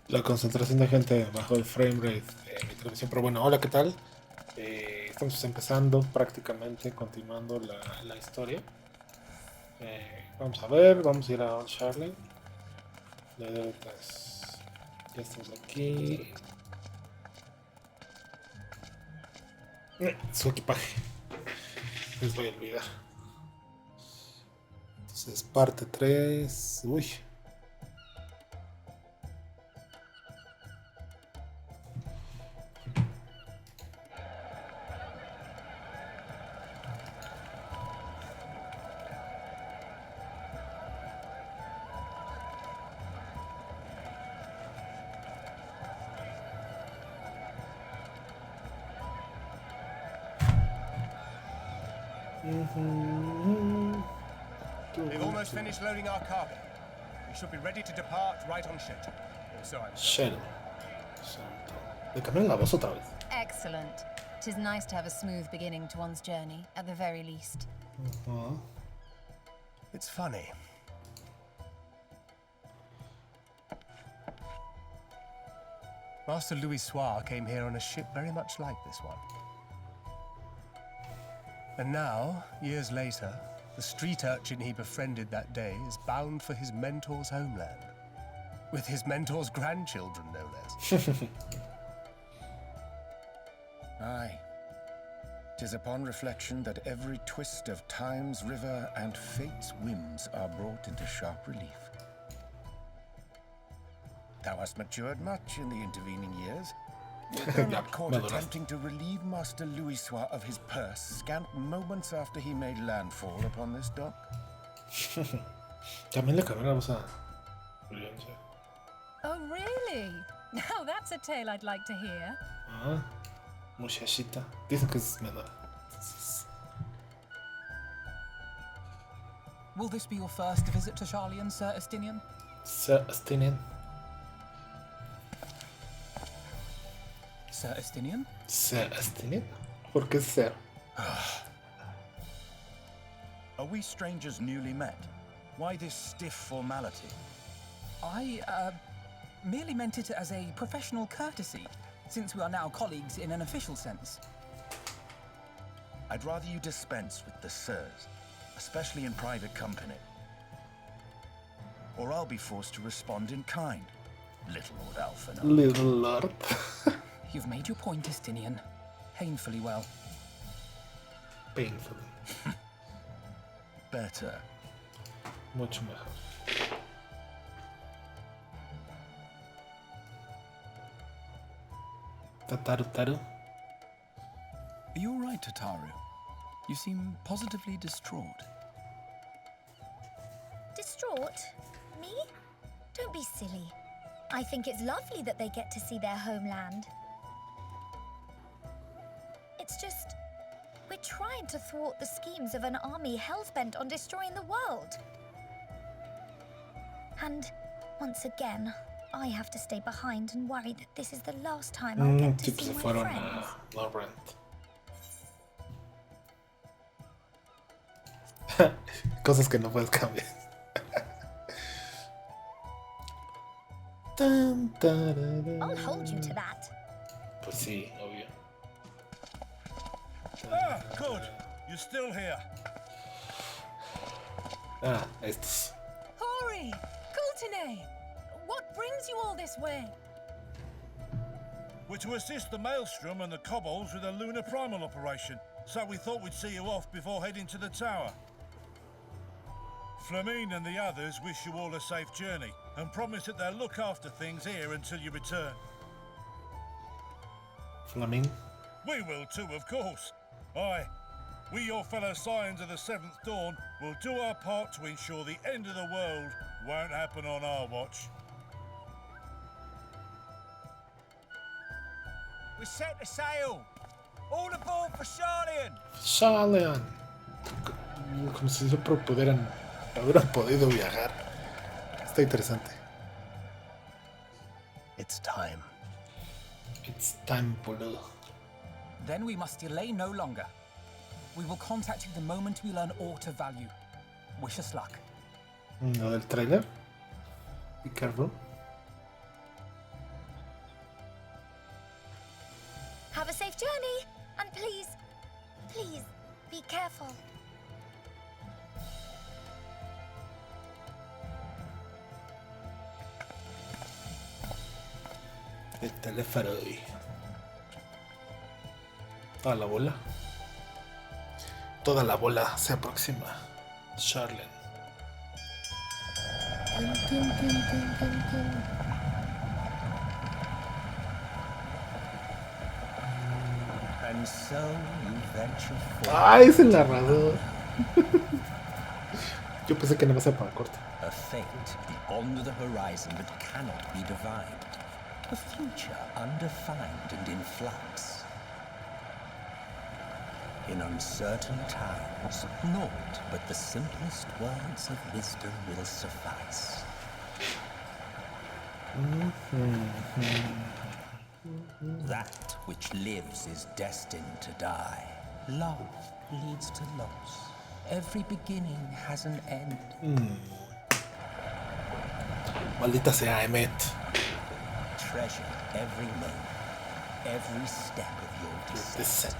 La concentración de gente bajo el frame rate de mi televisión. Pero bueno, hola, ¿qué tal? Estamos empezando prácticamente, continuando la historia. Vamos a ver, vamos a ir a Sharlyan. Ya estamos aquí. Su equipaje. Les voy a olvidar. Entonces, parte 3. Uy. We've almost finished loading our cargo. We should be ready to depart right on schedule. Or so I'm Shadow. Le cambiaron la voz otra vez. Excellent. 'Tis nice to have a smooth beginning to one's journey, at the very least. It's funny. Master Louis Soir came here on a ship very much like this one. And now, years later, the street urchin he befriended that day is bound for his mentor's homeland. With his mentor's grandchildren, no less. Aye. 'Tis upon reflection that every twist of time's river and fate's whims are brought into sharp relief. Thou hast matured much in the intervening years. Yet thou not caught attempting to relieve Master Louis Soir of his purse scant moments after he made landfall upon this dock. También le cambiaron la voz a... Oh, really? Now that's a tale I'd like to hear. Muchachita. Dicen que es menor. Will this be your first visit to Sharlyan, Sir Estinian? Sir Estinian. Sir Estinian? Sir Estinian? ¿Por qué Sir? Are we strangers newly met? Why this stiff formality? I, merely meant it as a professional courtesy, since we are now colleagues in an official sense. I'd rather you dispense with the sirs, especially in private company. Or I'll be forced to respond in kind. Little Lord Alpha. Little Lord. You've made your point, Estinian. Painfully well. Painfully. Better. Mucho mejor. Tataru. Are you all right, Tataru? You seem positively distraught. Distraught? Me? Don't be silly. I think it's lovely that they get to see their homeland. It's just... we're trying to thwart the schemes of an army hell-bent on destroying the world. And, once again, I have to stay behind and worry that this is the last time I'll get to see my friends. Laurent. Cosas que no puedes cambiar. I'll hold you to that. Pues sí, obvio. Ah, good. You're still here. Estos. Hori! Kultine! What brings you all this way? We're to assist the Maelstrom and the Kobolds with a lunar primal operation, so we thought we'd see you off before heading to the tower. Flamine and the others wish you all a safe journey, and promise that they'll look after things here until you return. Flamine? We will too, of course. Aye, we your fellow Scions of the Seventh Dawn will do our part to ensure the end of the world won't happen on our watch. We're set to sail! All aboard for Sharlyan! Sharlyan. Como si siempre hubieran podido viajar. Está interesante. It's time. It's time, boludo. Then we must delay no longer. We will contact you the moment we learn aught of value. Wish us luck. Lo del trailer. Be careful. Please, be careful. El teléfono y toda la bola. Toda la bola se aproxima. Sharlyan. And so you venture forth. Ay, es el narrador. Yo pensé que no iba a ser para corte. A fate beyond the horizon that cannot be divined. A future undefined and in flux. In uncertain times, naught but the simplest words of wisdom will suffice. That which lives is destined to die. Love leads to loss. Every beginning has an end. Maldita sea, Emmet. Treasure every moment, every step of your descent.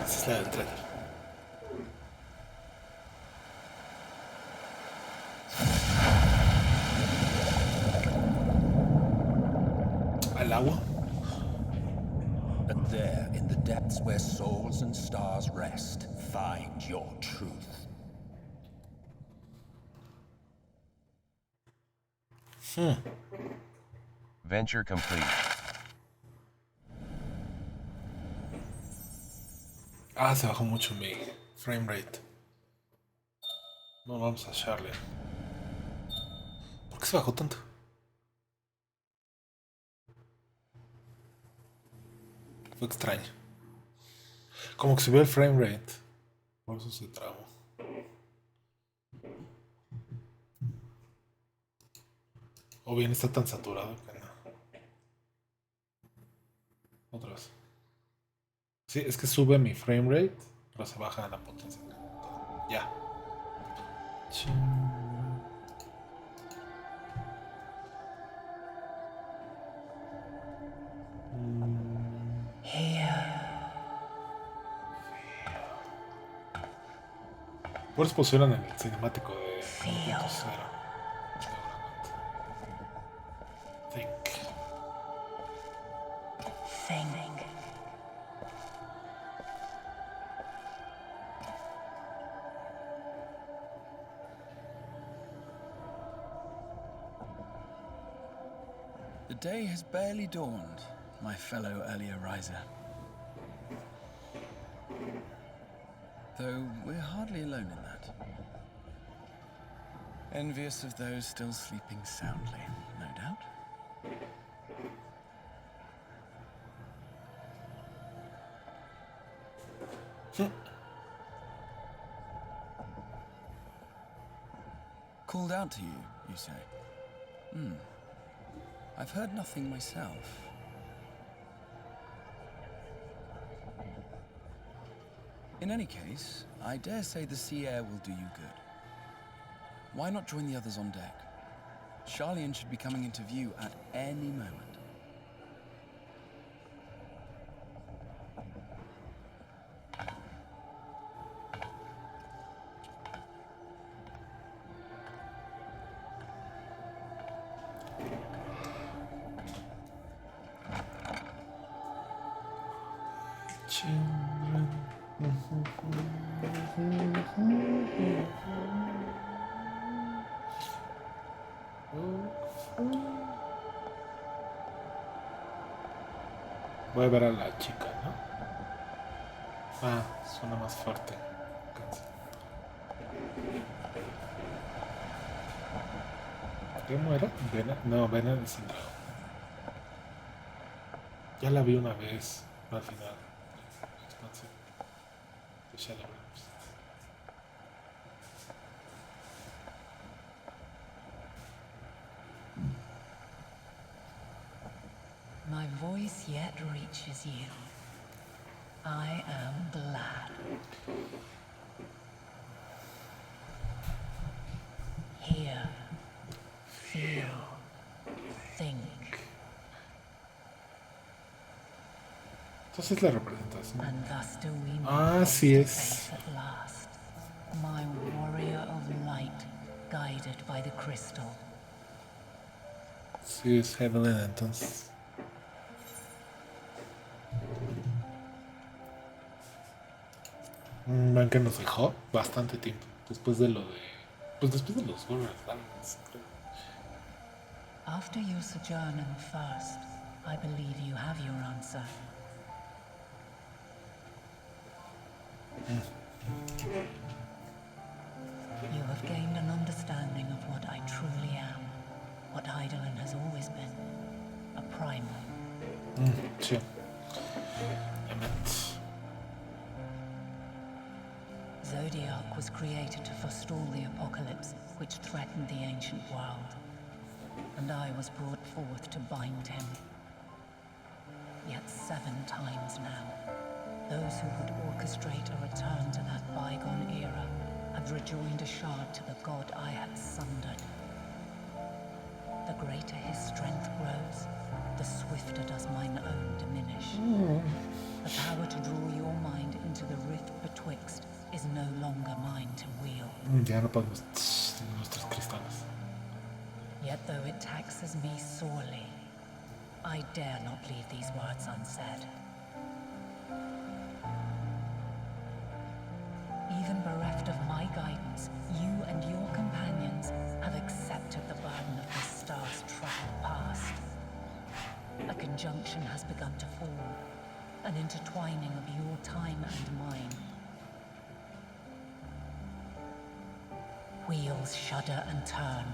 Esa es la del trailer. Al agua. And there, in the depths where souls and stars rest, find your truth. Venture complete. Ah, se bajó mucho mi frame rate. No, vamos a Sharlyan. ¿Por qué se bajó tanto? Fue extraño. Como que subió el frame rate. Por eso se trabó. O bien está tan saturado que no. Otra vez. Sí, es que sube mi frame rate, pero se baja la potencia. Ya. Por eso pusieron el cinemático de 1.0. Think. The day has barely dawned, my fellow earlier riser. Though we're hardly alone in that. Envious of those still sleeping soundly, no doubt. Called out to you, you say? I've heard nothing myself. In any case, I dare say the sea air will do you good. Why not join the others on deck? Sharlyan should be coming into view at any moment. Voy a ver a la chica, ¿no? Ah, suena más fuerte. ¿Cómo era? ¿Vena? No, Vena es el dragón. Ya la vi una vez al final. Expansión. Ya la vimos. My voice yet reaches you. I am glad. Hear, feel, think. Entonces la representación. And thus do we meet Así es. face at last. My warrior of light, guided by the crystal. Sí, es Evelyn, entonces. Ven que nos dejó bastante tiempo después de lo de. Pues después de los Warriors. After your sojourn in the first, I believe you have your answer. You have gained an understanding of what I truly am, what Eidolon has always been, a primal. Sí. Emmett. Zodiac was created to forestall the apocalypse which threatened the ancient world, and I was brought forth to bind him. Yet 7 times now, those who would orchestrate a return to that bygone era have rejoined a shard to the god I had sundered. The greater his strength grows, the swifter does mine own diminish. The power to draw your mind into the rift betwixt is no longer mine to wield. Ya no podemos nuestros cristales. Yet though it taxes me sorely, I dare not leave these words unsaid. Even bereft of my guidance, you and your companions have accepted the burden of this star's troubled past. A conjunction has begun to form, an intertwining of your time and mine. Wheels shudder and turn.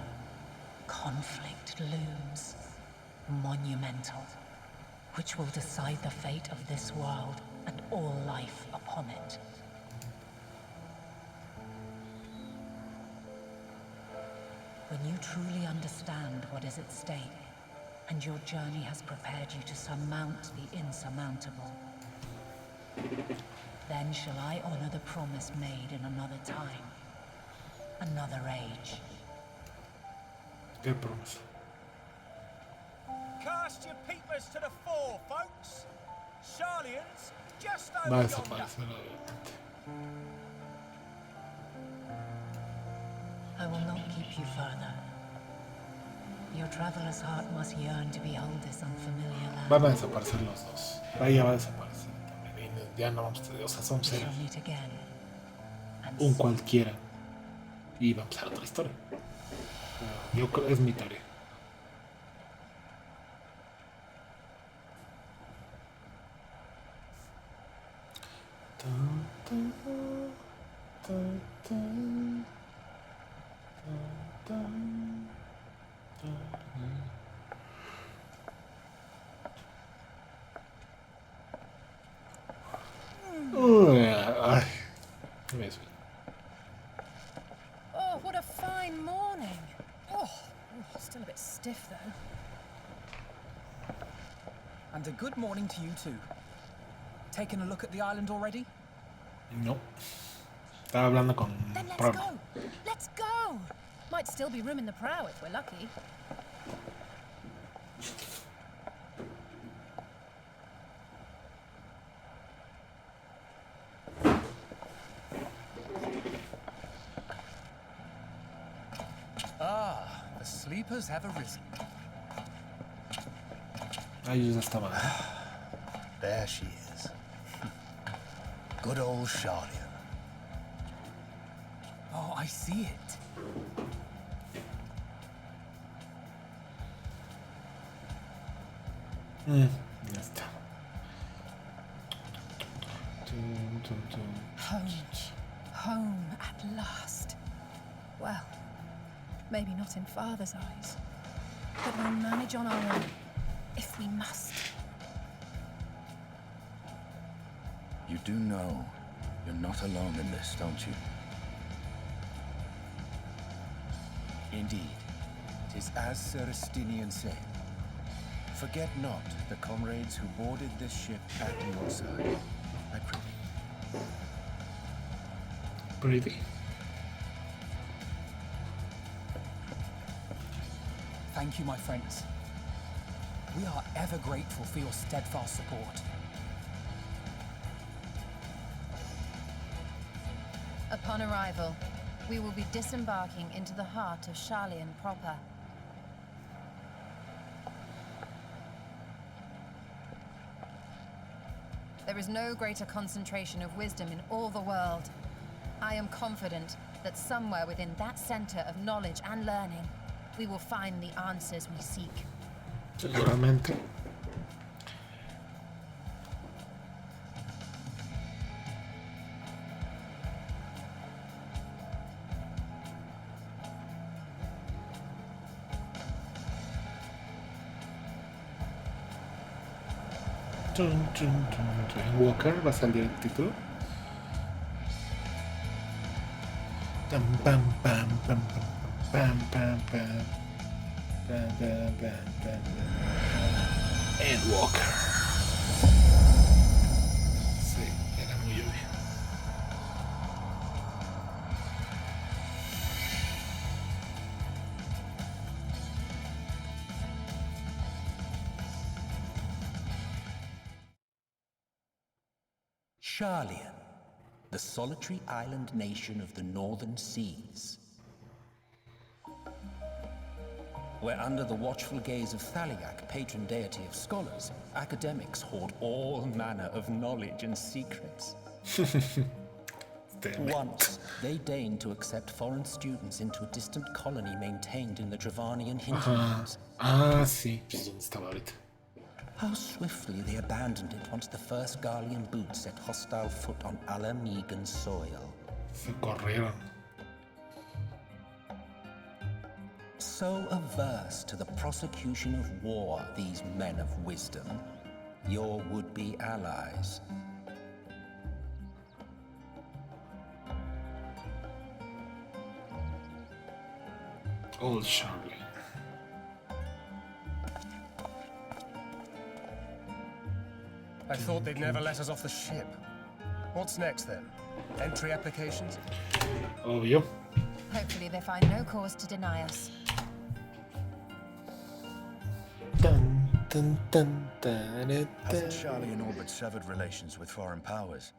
Conflict looms, monumental, which will decide the fate of this world and all life upon it. When you truly understand what is at stake, and your journey has prepared you to surmount the insurmountable, then shall I honor the promise made in another time, another age. Qué promesa. Cast your peepers to the fore, folks. Sharlyans just Va a over yonder. desaparecer, obviamente. I will not keep you further. Your traveler's heart must yearn to behold this unfamiliar land. Van a desaparecer los dos. Ella va a desaparecer también. Y ya no vamos a... O sea, son We seres. shall meet again. And Un cualquiera. Y va a empezar otra historia. Yo creo que es mi tarea. Ay, me suena. Oh, what a fine morning. Oh, still a bit stiff though. And a good morning to you too. Taken a look at the island already? No. Estaba hablando con Then let's Pablo. go. Let's go. Might still be room in the prow if we're lucky. Ah, the sleepers have arisen. Ahí ya estaban. There she is. Good old Sharlyan. Oh, I see it. Ya está. Home. Home at last. Well, maybe not in Father's eyes, but we'll manage on our own, if we must. You do know you're not alone in this, don't you? Indeed, 'tis as Sir Estinian said. Forget not the comrades who boarded this ship at your side. I prithee. Pretty. Thank you, my friends. We are ever grateful for your steadfast support. Upon arrival, we will be disembarking into the heart of Sharlyan proper. There is no greater concentration of wisdom in all the world. I am confident that somewhere within that center of knowledge and learning, we will find the answers we seek. Seguramente. Endwalker, va a salir el título. Pam pam pam pam pam pam pam pam pam pam pam. Endwalker. Sí, era muy obvio. Sharlyan, the solitary island nation of the northern seas. Where under the watchful gaze of Thaliak, patron deity of scholars, academics hoard all manner of knowledge and secrets. Once, they deigned to accept foreign students into a distant colony maintained in the Dravanian hinterlands. Sí, pues ¿dónde estaba ahorita? How swiftly they abandoned it once the first Garlean boot set hostile foot on Alamegan soil. Se corrieron. So averse to the prosecution of war, these men of wisdom, your would-be allies. Old Sharlyan. I thought they'd never let us off the ship. What's next then? Entry applications? Obvio. Hopefully they find no cause to deny us. Hasn't Sharlyan all but severed relations with foreign powers?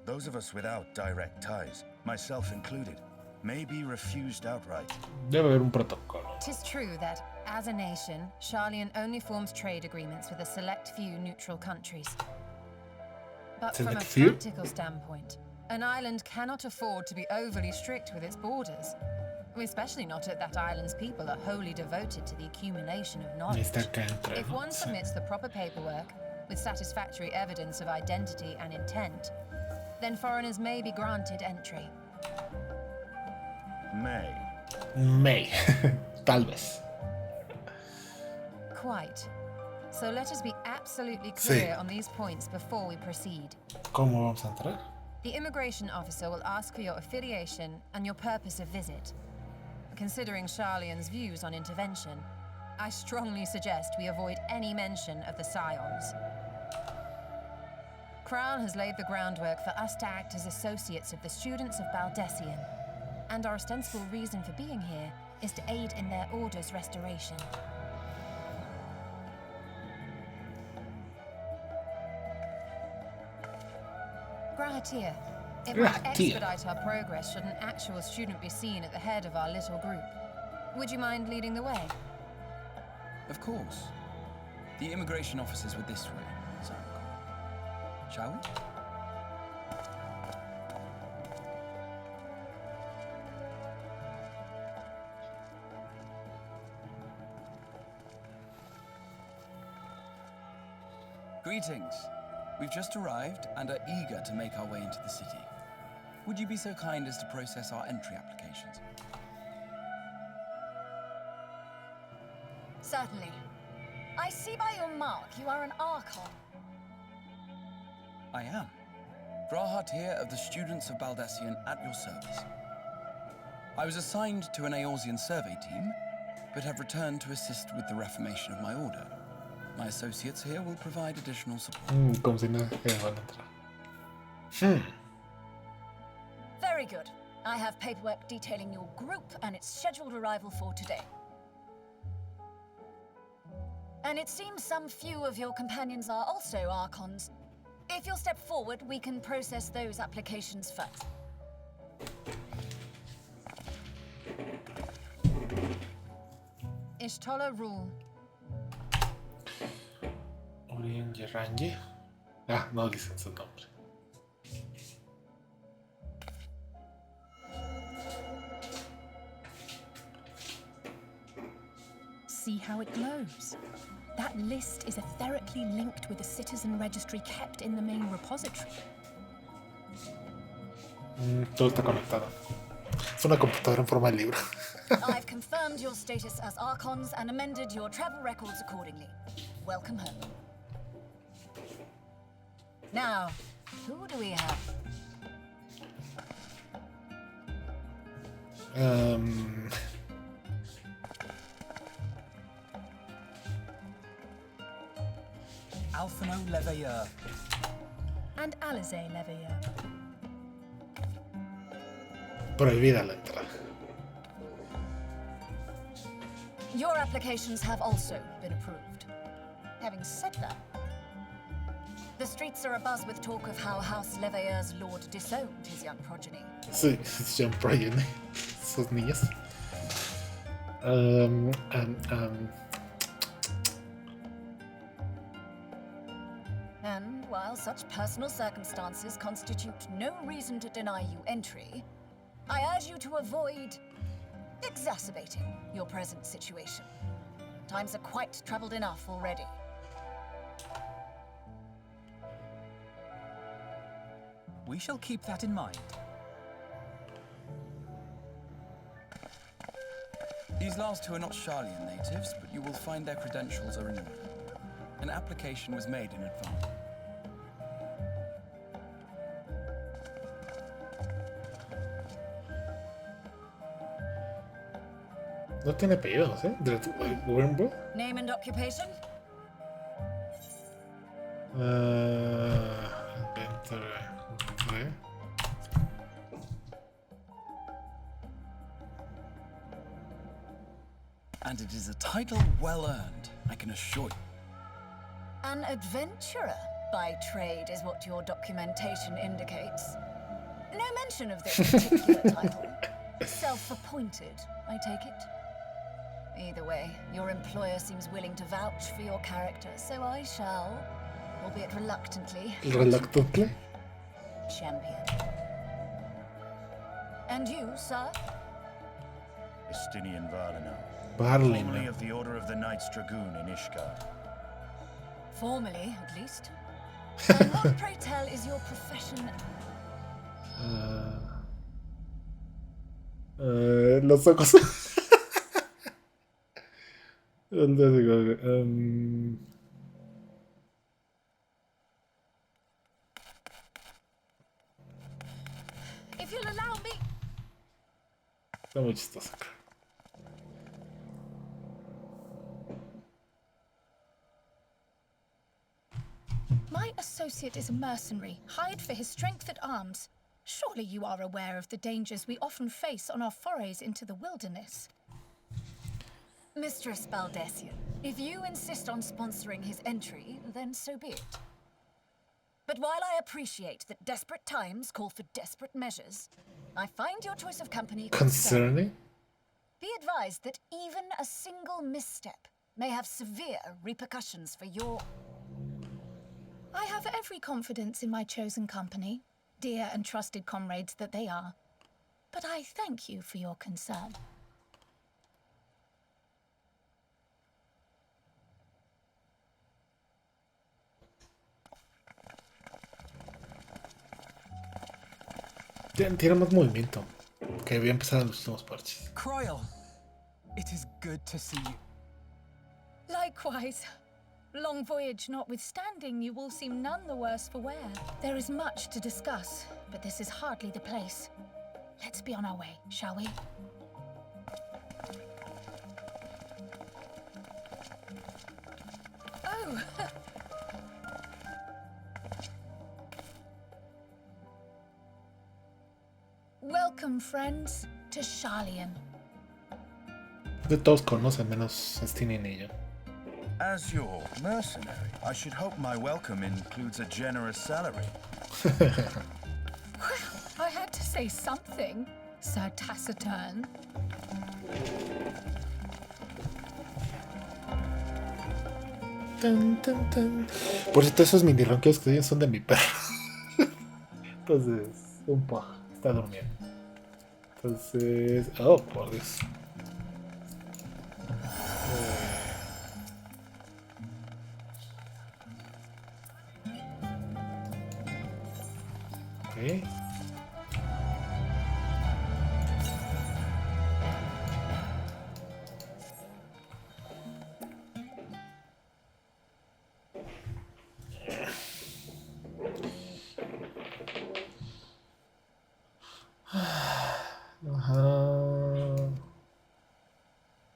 Those of us without direct ties, myself included, may be refused outright. Debe haber un protocolo. 'Tis true that, as a nation, Sharlyan only forms trade agreements with a select few neutral countries. But from a practical standpoint, an island cannot afford to be overly strict with its borders. Especially not if that island's people are wholly devoted to the accumulation of knowledge. If one submits the proper paperwork, with satisfactory evidence of identity and intent, then foreigners may be granted entry. May. Tal vez. Quite. So let us be absolutely clear on these points before we proceed. ¿Cómo vamos a entrar? The immigration officer will ask for your affiliation and your purpose of visit. Considering Sharlyan's views on intervention, I strongly suggest we avoid any mention of the Scions. Crown has laid the groundwork for us to act as associates of the students of Baldessian, and our ostensible reason for being here is to aid in their order's restoration. Grahatir. It might expedite our progress should an actual student be seen at the head of our little group. Would you mind leading the way? Of course. The immigration officers were this way, as I recall. Shall we? Greetings. We've just arrived and are eager to make our way into the city. Would you be so kind as to process our entry applications? Certainly. I see by your mark you are an Archon. I am. Grahatir of the Students of Baldessian at your service. I was assigned to an Eorzean survey team, but have returned to assist with the reformation of my order. My associates here will provide additional support. Como si nada van a entrar. Very good. I have paperwork detailing your group and its scheduled arrival for today. And it seems some few of your companions are also Archons. If you'll step forward, we can process those applications first. Ishtola rule. ENG Rangi. Ah, no dicen su nombre. See how it glows. That list is etherically linked with the citizen registry kept in the main repository. Todo está conectado. Es una computadora en forma de libro. I've confirmed your status as Archons and amended your travel records accordingly. Welcome home. Now, who do we have? Alphino Leveilleur. And Alize Leveilleur. Prohibida la entrada. Your applications have also been approved. Having said that, the streets are abuzz with talk of how House Leveilleur's lord disowned his young progeny. Sí, es young progeny. Sus niños. And while such personal circumstances constitute no reason to deny you entry, I urge you to avoid exacerbating your present situation. Times are quite troubled enough already. We shall keep that in mind. These last two are not Sharlyan natives, but you will find their credentials are in order. An application was made in advance. No tiene apellidos, ¿eh? Wimble. Name and occupation? And it is a title well earned, I can assure you. An adventurer by trade is what your documentation indicates. No mention of this particular title. Self-appointed, I take it. Either way, your employer seems willing to vouch for your character, so I shall, albeit reluctantly, champion. And you, sir? Estinian Varlino. Formerly of the Order of the Knights Dragoon in Ishgard. Formerly, at least. And what, pray tell, is your profession? Los ojos. If you'll allow me. Está muy chistoso. My associate is a mercenary, hired for his strength at arms. Surely you are aware of the dangers we often face on our forays into the wilderness. Mistress Baldessian, if you insist on sponsoring his entry, then so be it. But while I appreciate that desperate times call for desperate measures, I find your choice of company concerning. Be advised that even a single misstep may have severe repercussions for your... I have every confidence in my chosen company, dear and trusted comrades that they are. But I thank you for your concern. Tiene más movimiento que había empezado en los últimos parches. Croyle, it is good to see you. Likewise. Long voyage notwithstanding, you will seem none the worse for wear. There is much to discuss, but this is hardly the place. Let's be on our way, shall we? Oh! Welcome, friends, to Sharlyan. De todos conocen menos Stine y ella. As your mercenary, I should hope my welcome includes a generous salary. Well, I had to say something, Sir Taciturn. Por cierto, esos mini ronquidos que son de mi perro. Entonces, un poco. Está durmiendo. Entonces. Oh, por Dios. Ok. Ajá.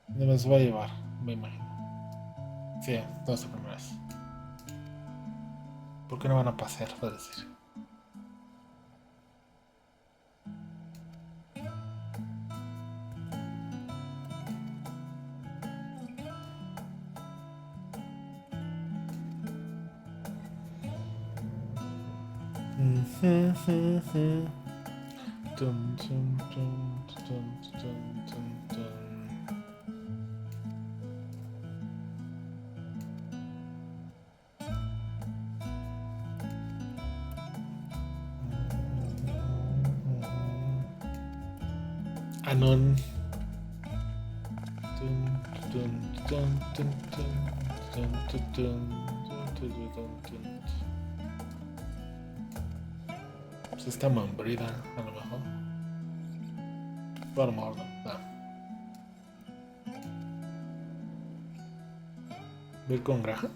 No los voy a llevar, me imagino. Sí, dos primeras. ¿Por qué no van a pasear? Va a decir. Dun, dun, dun, dun, dun, dun, dun. Anon. Dun, dun, dun, dun, dun, dun, dun, dun, dun, dun, dun. Pues está mambrida, a lo mejor. Pero a lo mejor no. ¿Ver con graja?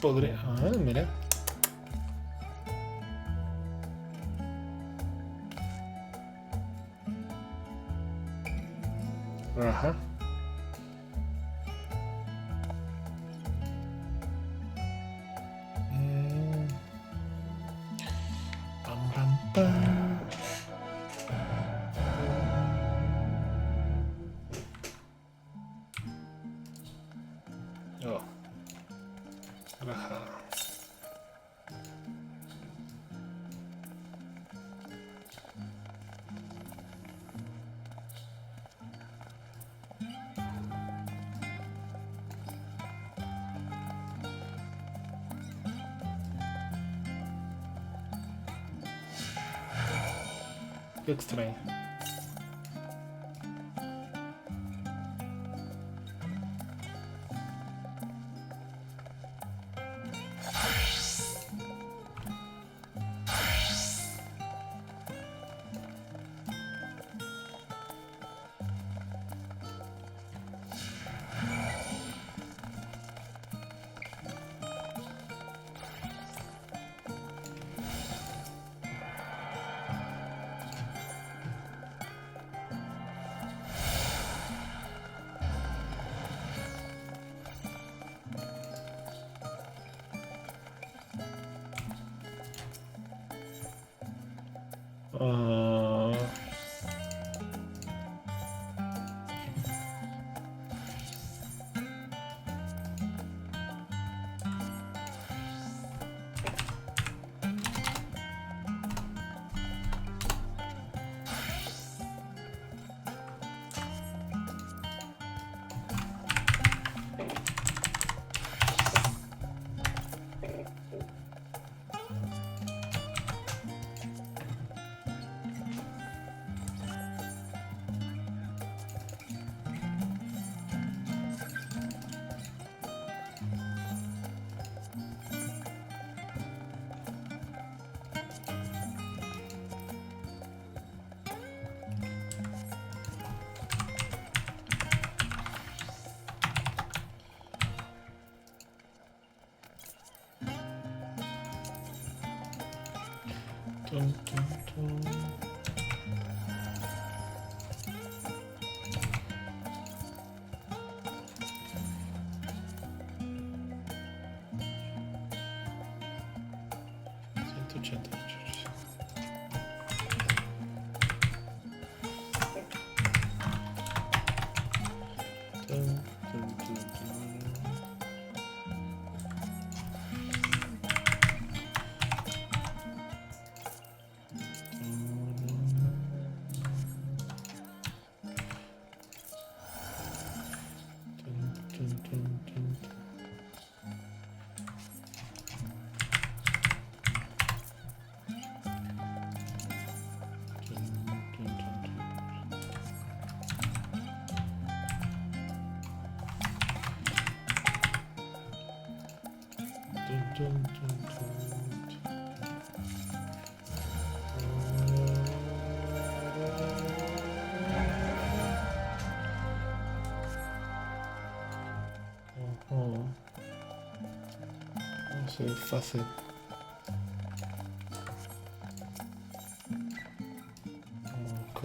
Podría. Ah, mira. Ajá. Pam, pam, pam. Oh. Ajá. Qué extraño. Dun, dun, dun. se ve fácil. Ok.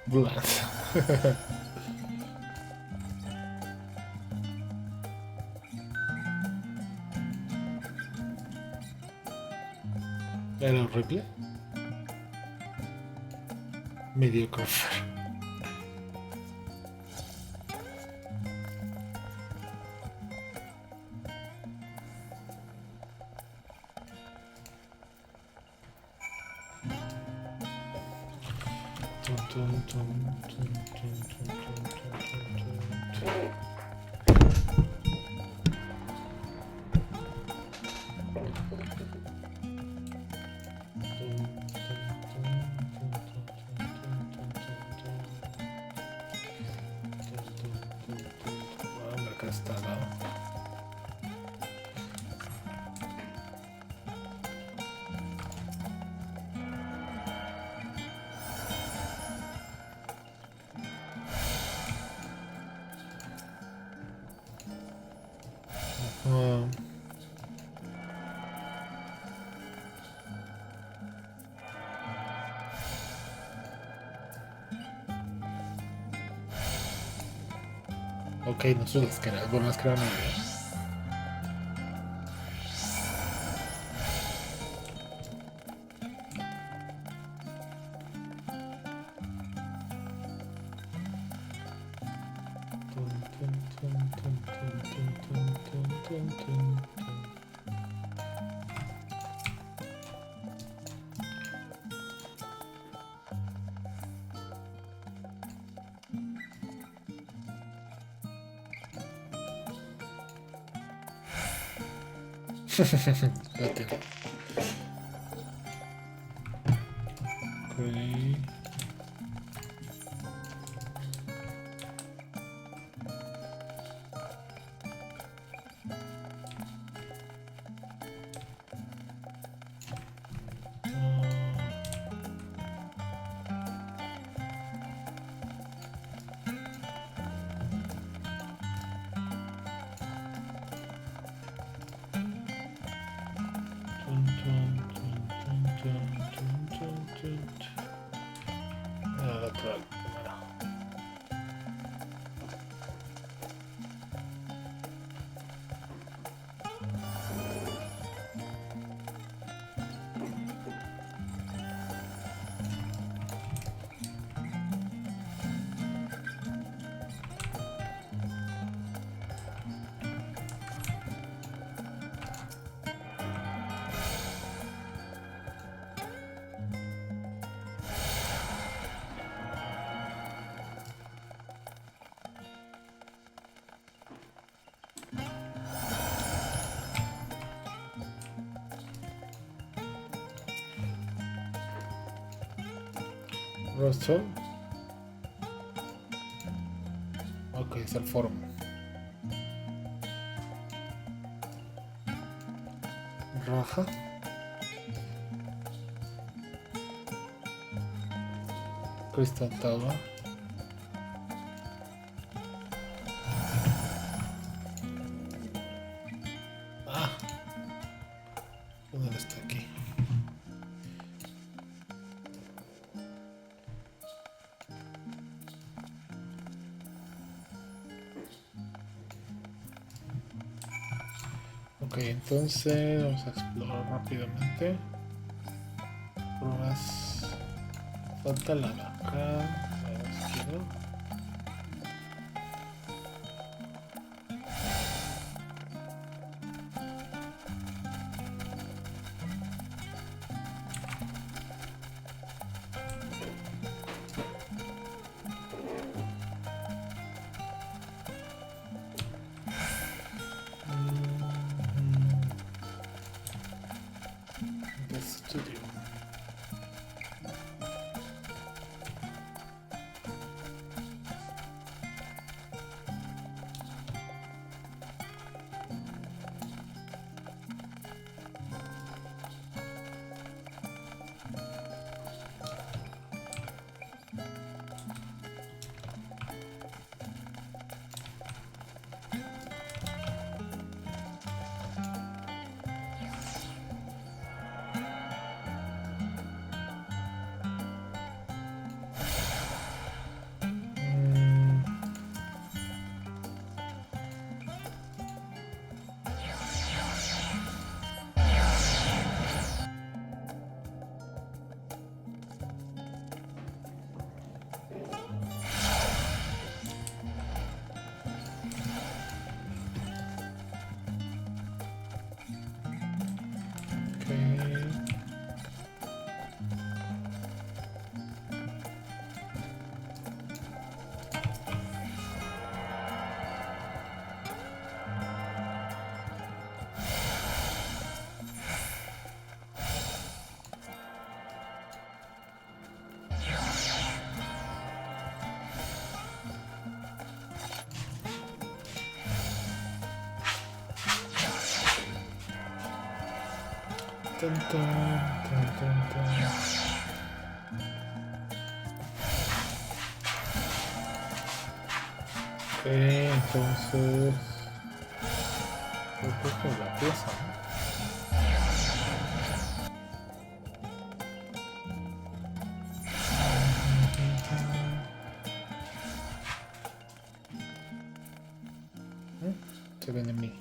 Blast. Era horrible. Mediocre. Ok, no son las caras, bueno, las caras no. Okay. Roster. Ok, es el foro. Raja. Crystal Tower. Ah. ¿Dónde está aquí? Ok, entonces vamos a explorar rápidamente. Pruebas. Falta la de acá. A ver si quiero. Ok, entonces... creo que la pieza, ¿no? Se viene a mí.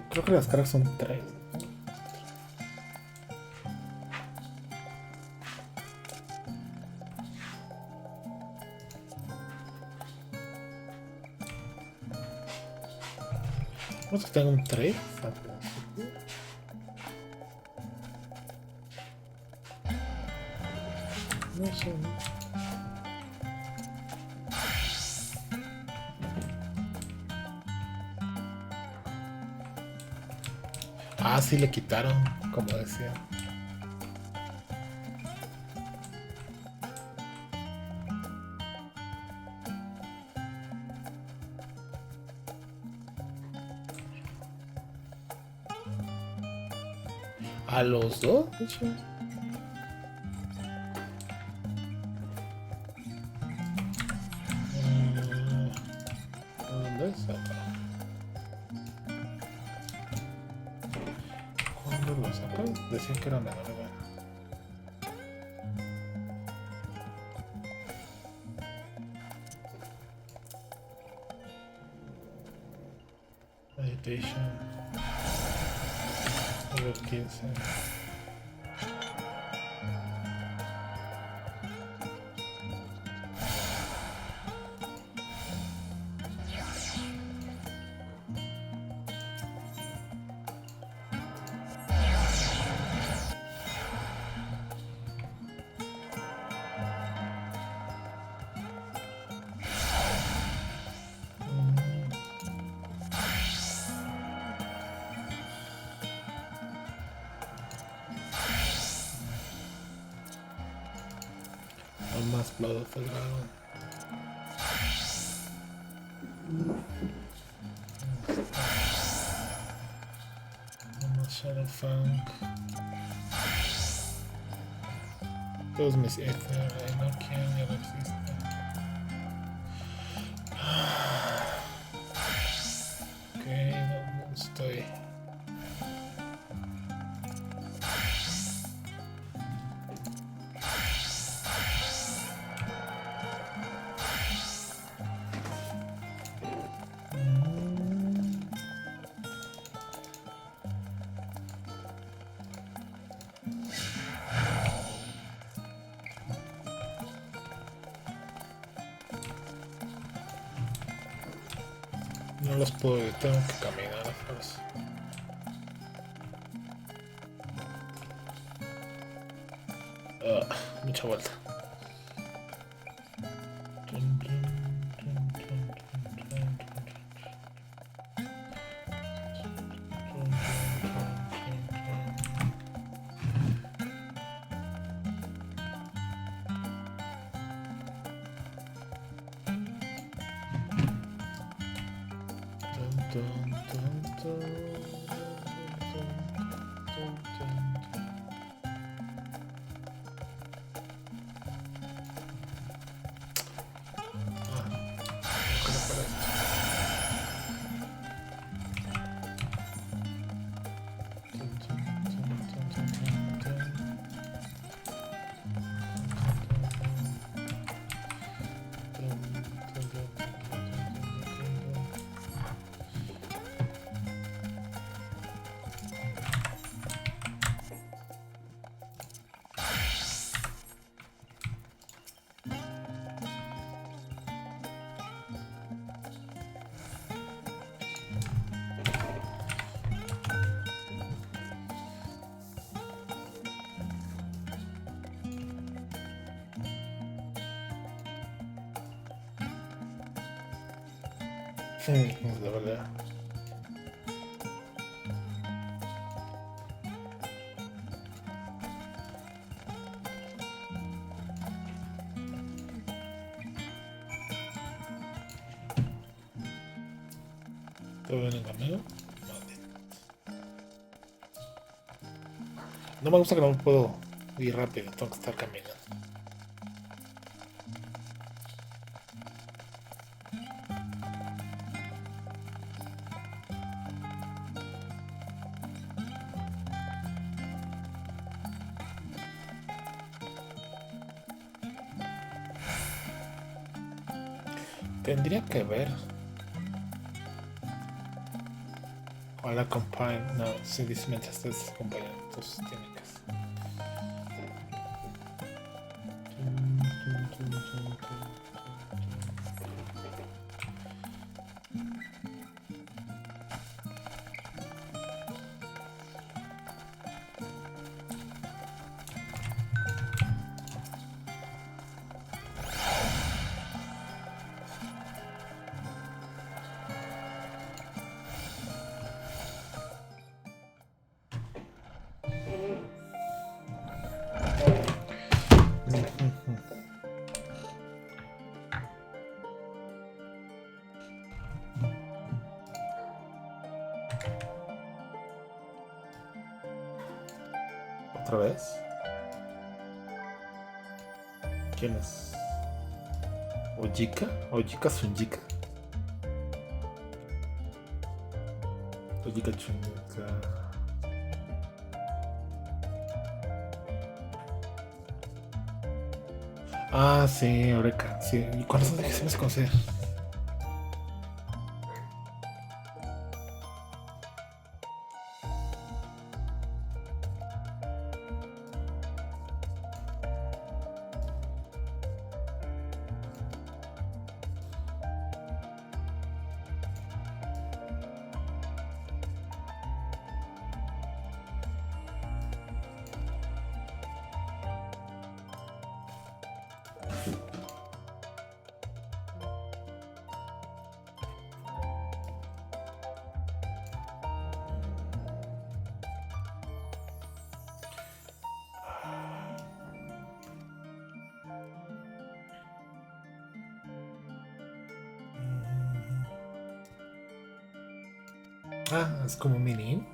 Creo que las cargas son 3. No sé si tengo un 3. No sé, ¿no? Ah, sí le quitaron, como decía. ¿A los dos? ¿Dónde es acá? ¿Cuándo lo sacan? Decían que eran de 9. Meditation. Nivel 15. Más Blood of the Dragon. Más Shadowfang. Todos mis Ether, Enochian ya no existe. Ok, ¿dónde estoy? No los puedo ver, tengo que caminar a fuerza. Mucha vuelta. De verdad. ¿Todo bien en camino? No me gusta que no puedo ir rápido, tengo que estar caminando. Tendría que ver. Ojalá compine. No, si dice mientras estés acompañando, entonces tiene que ser. ¿Otra vez? ¿Quién es? ¿Ojika? ¿Ojika Sunjika? Ojika Chunjika. Ah, sí, Eureka. Sí. ¿Y cuáles son de que se me hace conocer? Ah, es como un mini.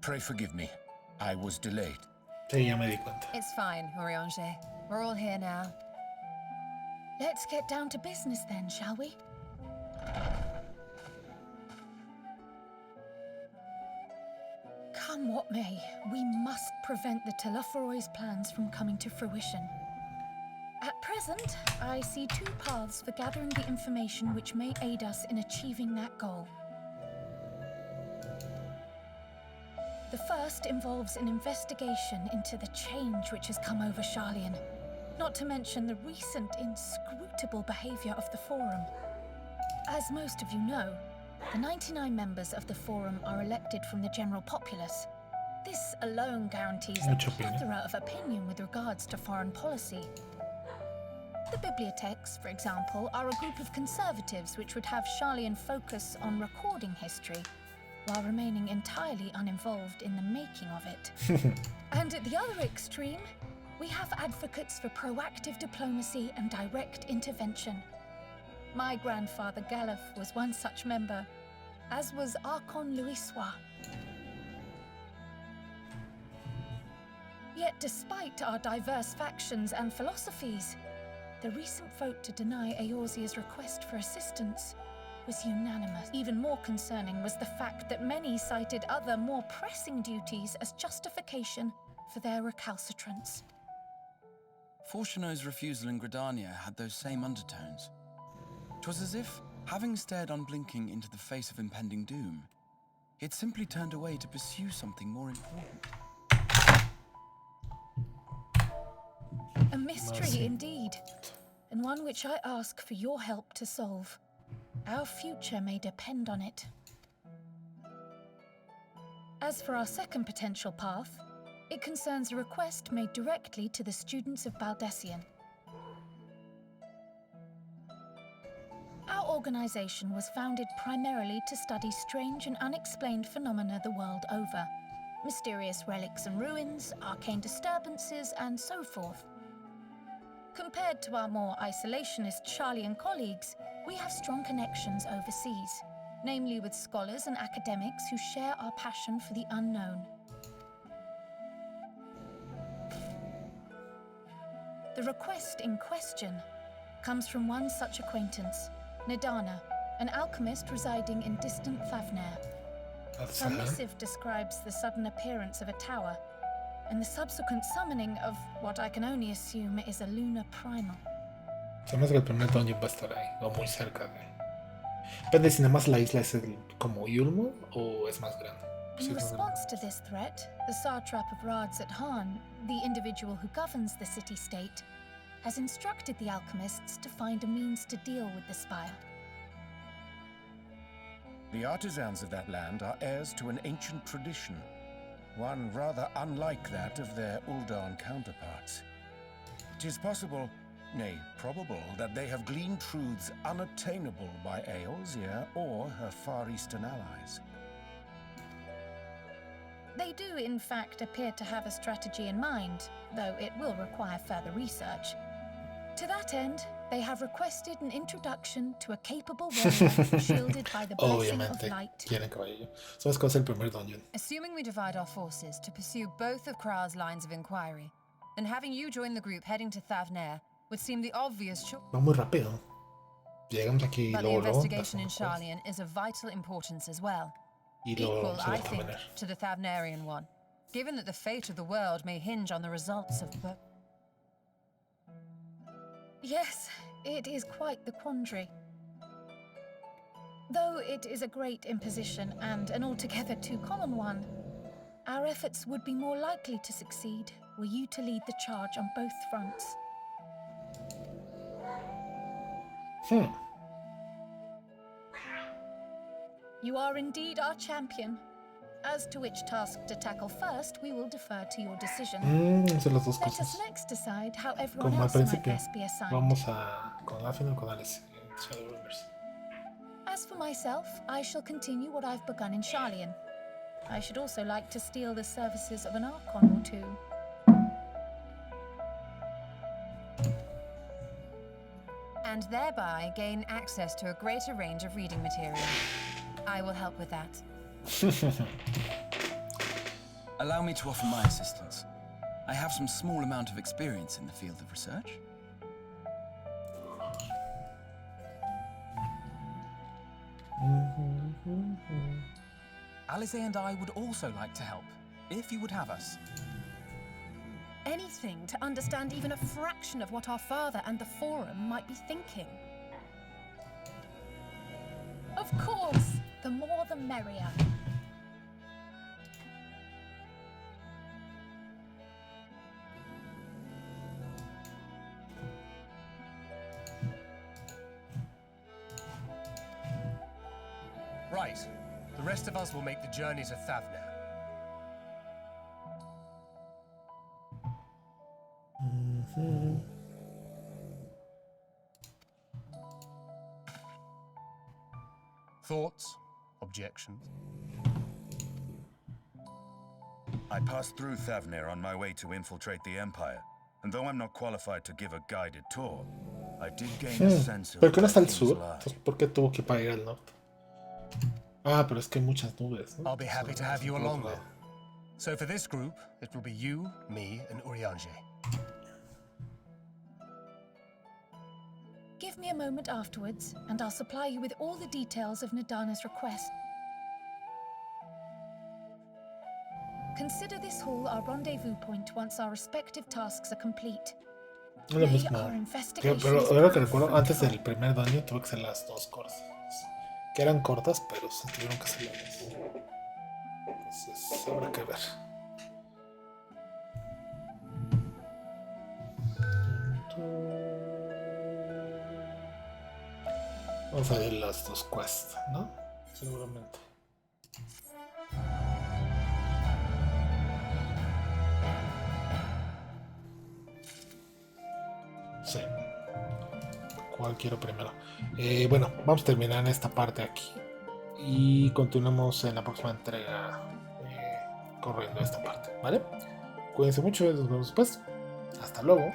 Pray forgive me. I was delayed. Sí, ya me di cuenta. It's fine, Urianger. We're all here now. Let's get down to business then, shall we? Come what may, we must prevent the Telophoroid's plans from coming to fruition. At present, I see two paths for gathering the information which may aid us in achieving that goal. The first involves an investigation into the change which has come over Sharlyan, not to mention the recent inscrutable behavior of the Forum. As most of you know, the 99 members of the Forum are elected from the general populace. This alone guarantees a plethora of opinion with regards to foreign policy. The bibliotheques, for example, are a group of conservatives which would have Sharlyan focus on recording history, while remaining entirely uninvolved in the making of it. And at the other extreme, we have advocates for proactive diplomacy and direct intervention. My grandfather Galef was one such member, as was Archon Louisois. Yet despite our diverse factions and philosophies, the recent vote to deny Eorzea's request for assistance was unanimous. Even more concerning was the fact that many cited other, more pressing duties as justification for their recalcitrance. Fortuno's refusal in Gridania had those same undertones. 'Twas as if, having stared unblinking into the face of impending doom, it simply turned away to pursue something more important. A mystery indeed, and one which I ask for your help to solve. Our future may depend on it. As for our second potential path, it concerns a request made directly to the students of Baldesion. Our organization was founded primarily to study strange and unexplained phenomena the world over. Mysterious relics and ruins, arcane disturbances, and so forth. Compared to our more isolationist Sharlyan colleagues, we have strong connections overseas, namely with scholars and academics who share our passion for the unknown. The request in question comes from one such acquaintance, Nadana, an alchemist residing in distant Thavnair. Her missive describes the sudden appearance of a tower and the subsequent summoning of what I can only assume is a lunar primal. Se me hace que el primer dungeon va a estar ahí, o muy cerca de... Depende si nada más la isla es como Yulmo o es más grande. In response to this threat, the satrap of Rads at Han, the individual who governs the city-state, has instructed the alchemists to find a means to deal with the spire. The artisans of that land are heirs to an ancient tradition, one rather unlike that of their Uldan counterparts. It is possible, nay, probable, that they have gleaned truths unattainable by Eorzea or her Far Eastern allies. They do, in fact, appear to have a strategy in mind, though it will require further research. To that end, they have requested an introduction to a capable warrior shielded by the blessing of light. So es el primer dungeon. Assuming we divide our forces to pursue both of Kral's lines of inquiry, then having you join the group heading to Thavnair would seem the obvious choice. Va muy rápido. Llegamos aquí but the investigation in Sharlyan is of vital importance as well. Equal, I think, to the Thavnairian one, given that the fate of the world may hinge on the results of both. Yes, it is quite the quandary. Though it is a great imposition and an altogether too common one, our efforts would be more likely to succeed were you to lead the charge on both fronts. You are indeed our champion. As to which task to tackle first, we will defer to your decision. Let us next decide how everyone else might best be assigned. Vamos con Afin o con Alice. As for myself, I shall continue what I've begun in Sharlyan. I should also like to steal the services of an Archon or two. And thereby gain access to a greater range of reading material. I will help with that. Allow me to offer my assistance. I have some small amount of experience in the field of research. Alice and I would also like to help, if you would have us. Anything to understand even a fraction of what our father and the Forum might be thinking. Of course, the more the merrier. Right. The rest of us will make the journey to Thavnair. Thoughts? Objections? I passed through Thavnir on my way to infiltrate the Empire, and though I'm not qualified to give a guided tour, I did gain a sense of ¿Pero qué no está al things sur? lie. Entonces, ¿por qué tuvo que ir para ir al norte? Ah, pero es que hay muchas nubes, ¿no? I'll be happy to have you Por along otro then. lado. So for this group, it will be you, me, and Urianger. Give me a moment afterwards, and I'll supply you with all the details of Nadana's request. Consider this hall our rendezvous point once our respective tasks are complete. Es lo mismo. Pero ahora que recuerdo, antes del primer daño tuve que hacer las dos cosas. Que eran cortas, pero se tuvieron que hacer las dos. Entonces, habrá que ver. Vamos a ver las dos quests, ¿no? Seguramente. Sí. ¿Cuál quiero primero? Bueno, vamos a terminar en esta parte aquí. Y continuamos en la próxima entrega corriendo esta parte, ¿vale? Cuídense mucho, nos vemos después. Hasta luego.